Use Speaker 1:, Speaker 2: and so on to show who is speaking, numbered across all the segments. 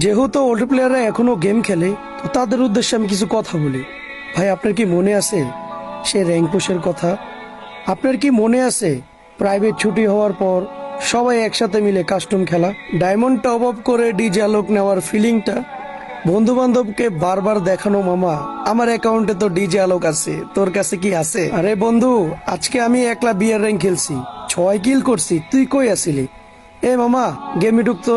Speaker 1: যেহেতু ওল্ড প্লেয়াররা এখনো গেম খেলে, তো তাদের উদ্দেশ্যে আমি কিছু কথা বলি। ভাই, আপনার কি মনে আছে সে র্যাঙ্ক পুশের কথা? আপনার কি মনে আছে প্রাইভেট ছুটি হওয়ার পর সবাই একসাথে মিলে কাস্টম খেলা, ডায়মন্ড টপ আপ করে ডিজে আলোক নেওয়ার ফিলিংটা, বন্ধু বান্ধবকে বারবার দেখানো, মামা আমার অ্যাকাউন্টে তো ডিজে আলোক আছে, তোর কাছে কি আছে? আরে বন্ধু, আজকে আমি একলা বিয়ার র্যাঙ্ক খেলছি, 6 কিল করছি, তুই কই আছিলি? এ মামা, গেমে ঢুকতো,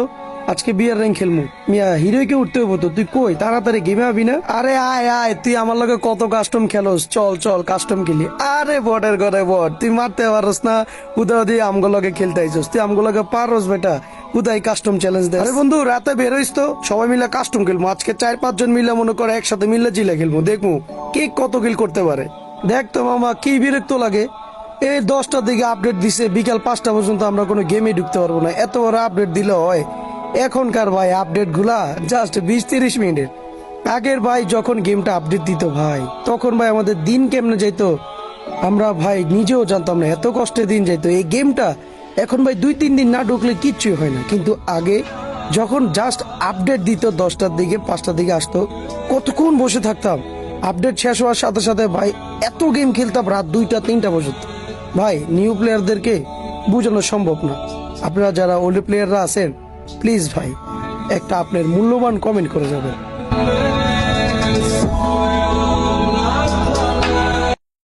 Speaker 1: আজকে বিয়ার র্যাঙ্ক খেলমু। মিয়া হিরোইকে উঠতে হবো তো, তুই কই তাড়াতাড়ি গেমে আবি না? আরে আয় আয়, তুই আমার লগে কত কাস্টম খেলোস, চল চল কাস্টম খেলি। আরে বটের ঘরে বট, তুই মারতে পারস না, উদা দিয়ে আমগো লগে খেলতে আইছস, তুই আমগো লগে পারস বেটা, উদাই কাস্টম চ্যালেঞ্জ দে। আরে বন্ধু, রাতে বের হইস তো, সবাই মিলে কাস্টম খেলবো আজকে, 4-5 জন মিলে মনে করে একসাথে মিলে জিলে খেলবো, দেখবো কে কত কিল করতে পারে। দেখ তো মামা, কি বিরক্ত লাগে, এই 10টার দিকে আপডেট দিছে, বিকাল 5টা পর্যন্ত আমরা কোনো গেমে ঢুকতে পারবো না, এত বড় আপডেট দিলে হয়? এখনকার ভাই আপডেট গুলা জাস্ট 20-30 মিনিটের। আগের ভাই যখন গেমটা আপডেট দিত ভাই, তখন ভাই আমাদের দিন কেমনে যেত আমরা ভাই নিজেও জানতাম না, এত কষ্টে দিন যেত এই গেমটা। এখন ভাই 2-3 দিন না ঢুকলে কিচ্ছুই হয় না, কিন্তু আগে যখন জাস্ট আপডেট দিত 10টার দিকে 5টার দিকে আসতো, কতক্ষণ বসে থাকতাম। আপডেট শেষ হওয়ার সাথে সাথে ভাই এত গেম খেলতাম রাত 2টা 3টা পর্যন্ত। ভাই নিউ প্লেয়ারদেরকে বোঝানো সম্ভব না। আপনারা যারা ওল্ড প্লেয়াররা আছেন, প্লিজ ভাই একটা আপনার মূল্যবান কমেন্ট করে যাবেন।